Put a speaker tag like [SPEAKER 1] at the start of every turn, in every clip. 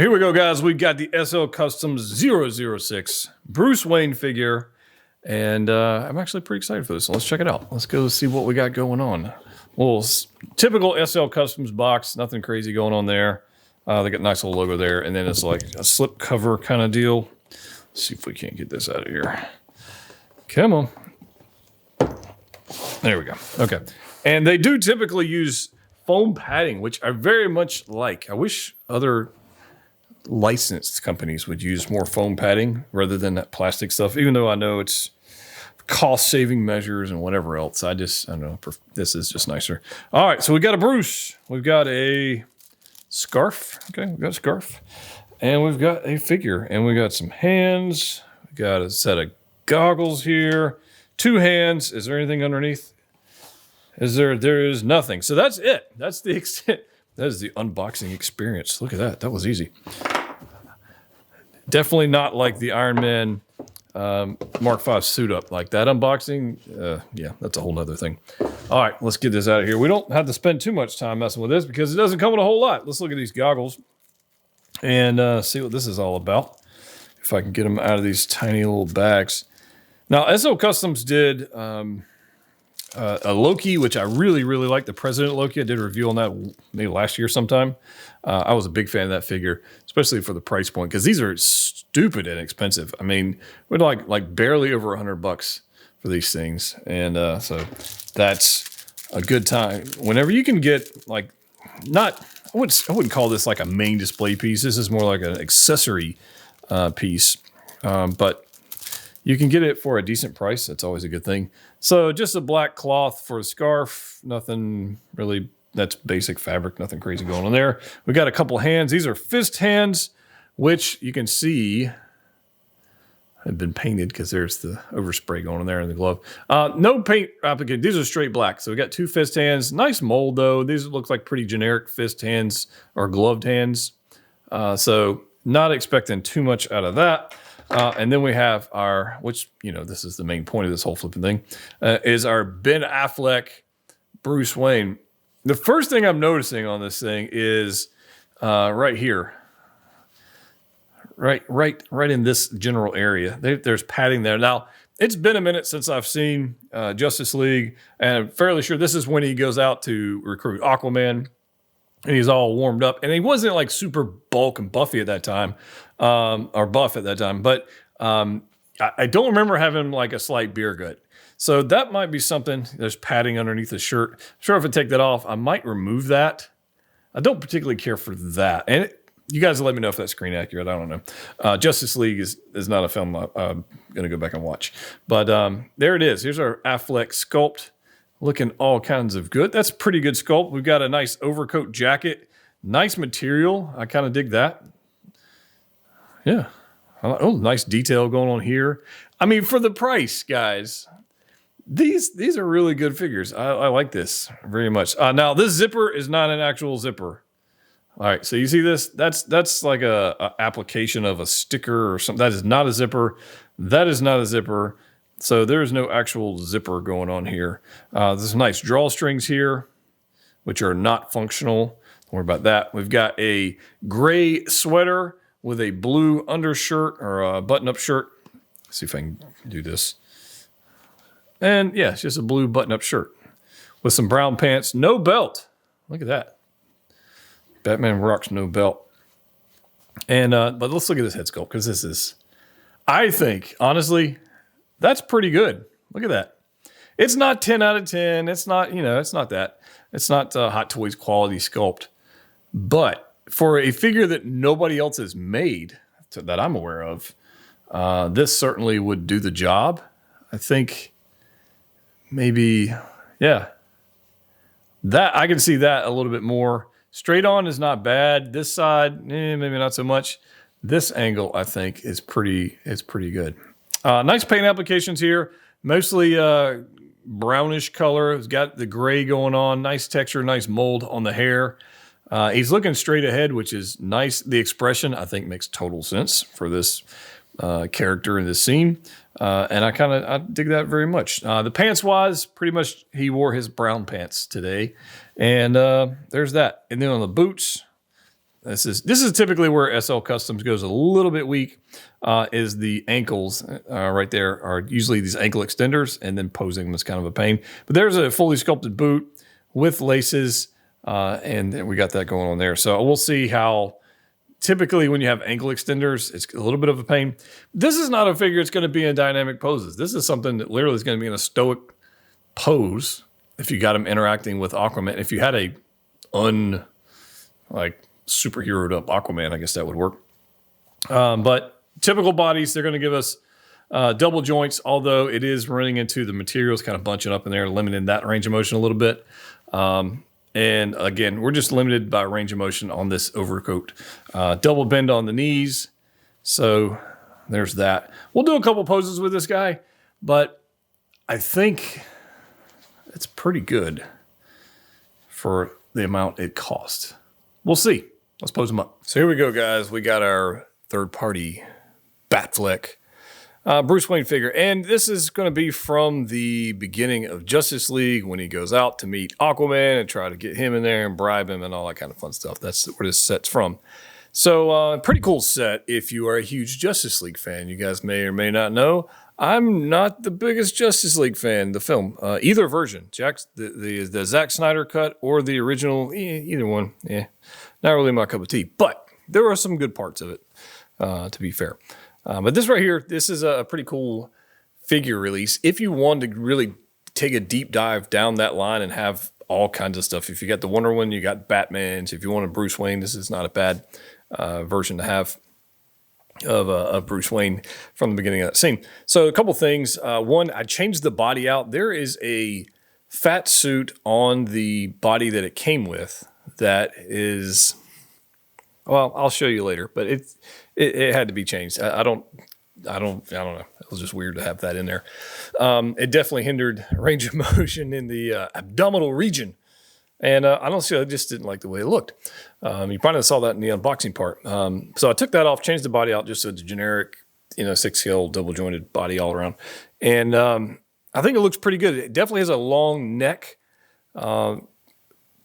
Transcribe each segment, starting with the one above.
[SPEAKER 1] Here we go, guys. We got the SL Customs 006 Bruce Wayne figure, and I'm actually pretty excited for this. So let's check it out. Let's go see what we got going on. Well, typical SL Customs box, nothing crazy going on there. They got a nice little logo there, and then it's like a slip cover kind of deal. Let's see if we can't get this out of here. Come on. There we go. Okay. And they do typically use foam padding, which I very much like. I wish other licensed companies would use more foam padding rather than that plastic stuff, even though I know it's cost-saving measures and whatever else. I don't know. This is just nicer. All right, so we got a Bruce. We've got a scarf. Okay, we've got a scarf. And we've got a figure. And we got some hands. We got a set of goggles here. 2 hands. Is there anything underneath? There is nothing. So that's it. That's the extent. That is the unboxing experience. Look at that. That was easy. Definitely not like the Iron Man Mark V suit up. Like that unboxing, yeah, that's a whole nother thing. All right, let's get this out of here. We don't have to spend too much time messing with this because it doesn't come with a whole lot. Let's look at these goggles and see what this is all about. If I can get them out of these tiny little bags. Now, SL Customs did a Loki, which I really, really like. The President Loki. I did a review on that maybe last year sometime. I was a big fan of that figure, especially for the price point, because these are stupid and expensive. I mean, we're like barely over $100 for these things, and so that's a good time. Whenever you can get like I wouldn't call this like a main display piece. This is more like an accessory piece, but you can get it for a decent price. That's always a good thing. So just a black cloth for a scarf. Nothing really, that's basic fabric. Nothing crazy going on there. We got a couple hands. These are fist hands, which you can see have been painted because there's the overspray going on there in the glove. No paint application. These are straight black. So we got 2 fist hands. Nice mold though. These look like pretty generic fist hands or gloved hands. So not expecting too much out of that. And then we have our, which, you know, this is the main point of this whole flipping thing, is our Ben Affleck Bruce Wayne. The first thing I'm noticing on this thing is right here. Right in this general area. There's padding there. Now, it's been a minute since I've seen Justice League, and I'm fairly sure this is when he goes out to recruit Aquaman. And he's all warmed up. And he wasn't like super bulk and buffy at that time, or buff at that time. But I don't remember having like a slight beer gut. So that might be something. There's padding underneath the shirt. I'm sure if I take that off, I might remove that. I don't particularly care for that. And you guys will let me know if that's screen accurate. I don't know. Justice League is not a film I'm going to go back and watch. But there it is. Here's our Affleck sculpt. Looking all kinds of good. That's pretty good sculpt. We've got a nice overcoat jacket. Nice material. I kind of dig that. Yeah. Oh, nice detail going on here. I mean, for the price, guys, these are really good figures. I like this very much. Now, this zipper is not an actual zipper. All right, so you see this? That's like a application of a sticker or something. That is not a zipper. That is not a zipper. So there's no actual zipper going on here. There's some nice drawstrings here, which are not functional. Don't worry about that. We've got a gray sweater with a blue undershirt or a button-up shirt. Let's see if I can do this. And yeah, it's just a blue button-up shirt with some brown pants. No belt. Look at that. Batman rocks no belt. And but let's look at this head sculpt, because this is, I think, honestly, that's pretty good. Look at that. It's not 10 out of 10. It's not, it's not that. It's not Hot Toys quality sculpt. But for a figure that nobody else has made, that I'm aware of, this certainly would do the job. I think maybe, yeah. That I can see that a little bit more. Straight on is not bad. This side, maybe not so much. This angle, I think, is pretty good. Nice paint applications here. Mostly brownish color. It's got the gray going on. Nice texture, nice mold on the hair. He's looking straight ahead, which is nice. The expression, I think, makes total sense for this character in this scene. And I dig that very much. The pants-wise, pretty much he wore his brown pants today. And there's that. And then on the boots, This is typically where SL Customs goes a little bit weak. Is the ankles right there are usually these ankle extenders, and then posing them is kind of a pain. But there's a fully sculpted boot with laces, and we got that going on there. So we'll see how. Typically, when you have ankle extenders, it's a little bit of a pain. This is not a figure that's going to be in dynamic poses. This is something that literally is going to be in a stoic pose if you got him interacting with Aquaman. If you had a superheroed up Aquaman, I guess that would work. But typical bodies, they're going to give us double joints, although it is running into the materials kind of bunching up in there, limiting that range of motion a little bit. And again, we're just limited by range of motion on this overcoat. Double bend on the knees. So there's that. We'll do a couple poses with this guy, but I think it's pretty good for the amount it costs. We'll see. Let's pose him up. So here we go, guys. We got our third-party Batfleck Bruce Wayne figure. And this is going to be from the beginning of Justice League when he goes out to meet Aquaman and try to get him in there and bribe him and all that kind of fun stuff. That's where this set's from. So pretty cool set if you are a huge Justice League fan. You guys may or may not know, I'm not the biggest Justice League fan, the film. Either version, the Zack Snyder cut or the original, either one. Yeah, not really my cup of tea. But there are some good parts of it, to be fair. But this right here, this is a pretty cool figure release. If you want to really take a deep dive down that line and have all kinds of stuff. If you got the Wonder Woman, you got Batman's. If you want a Bruce Wayne, this is not a bad version to have of Bruce Wayne from the beginning of that scene. So a couple things. One, I changed the body out. There is a fat suit on the body that it came with that is, well, I'll show you later, but it had to be changed. I don't know. It was just weird to have that in there. It definitely hindered range of motion in the abdominal region. And I just didn't like the way it looked. You probably saw that in the unboxing part. So I took that off, changed the body out just so it's a generic, 6-scale double jointed body all around. And I think it looks pretty good. It definitely has a long neck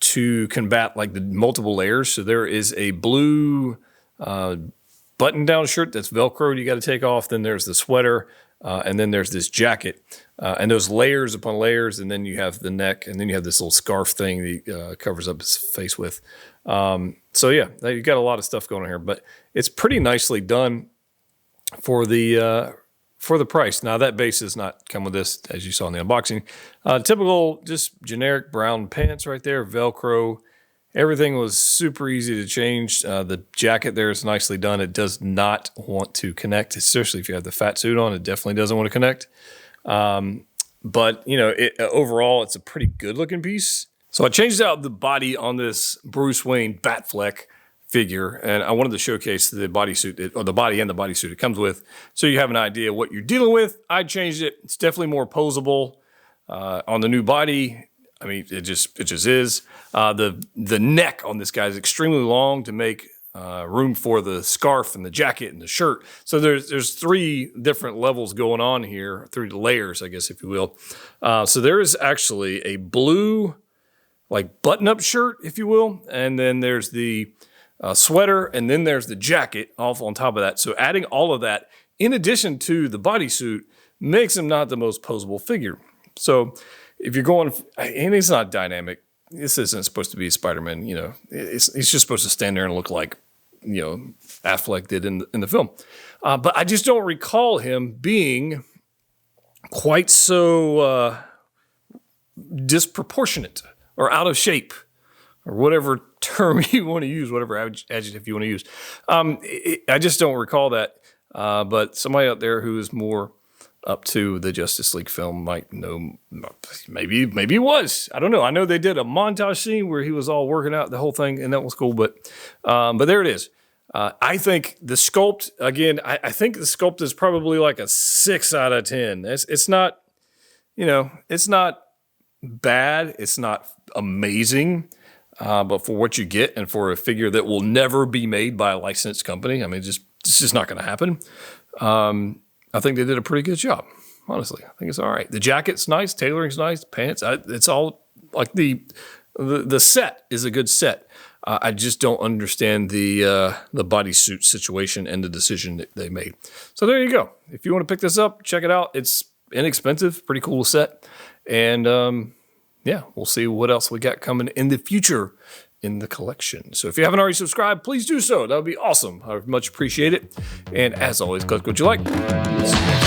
[SPEAKER 1] to combat like the multiple layers. So there is a blue button-down shirt that's Velcroed you got to take off. Then there's the sweater, and then there's this jacket. And those layers upon layers, and then you have the neck, and then you have this little scarf thing that covers up his face with. So yeah, you got a lot of stuff going on here, but it's pretty nicely done for the price. Now that base does not come with this, as you saw in the unboxing. Typical, just generic brown pants right there, Velcro. Everything was super easy to change. The jacket there is nicely done. It does not want to connect, especially if you have the fat suit on. It definitely doesn't want to connect. But overall, it's a pretty good looking piece. So I changed out the body on this Bruce Wayne Batfleck figure, and I wanted to showcase the bodysuit, or the body and the bodysuit it comes with, so you have an idea what you're dealing with. I changed it. It's definitely more posable on the new body. I mean, it just is. The neck on this guy is extremely long to make room for the scarf and the jacket and the shirt. So there's 3 different levels going on here, 3 layers, I guess, if you will. So there is actually a blue, like button-up shirt, if you will, and then there's the sweater, and then there's the jacket off on top of that. So adding all of that, in addition to the bodysuit, makes him not the most posable figure. So if you're going, and it's not dynamic, this isn't supposed to be Spider-Man, it's just supposed to stand there and look like, Affleck did in the film. But I just don't recall him being quite so disproportionate or out of shape, or whatever term you want to use, whatever adjective you want to use. I just don't recall that. But somebody out there who is more up to the Justice League film might know. Maybe he was. I don't know. I know they did a montage scene where he was all working out the whole thing, and that was cool. But there it is. I think the sculpt, again, I think the sculpt is probably like a 6 out of 10. It's not, it's not bad. It's not amazing. But for what you get and for a figure that will never be made by a licensed company, I mean, it's just not going to happen. I think they did a pretty good job, honestly. I think it's all right. The jacket's nice, tailoring's nice, pants. It's all like the set is a good set. I just don't understand the bodysuit situation and the decision that they made. So there you go. If you want to pick this up, check it out. It's inexpensive, pretty cool set. And yeah, we'll see what else we got coming in the future in the collection. So if you haven't already subscribed, please do so. That would be awesome. I would much appreciate it. And as always, click what you like. See you next time.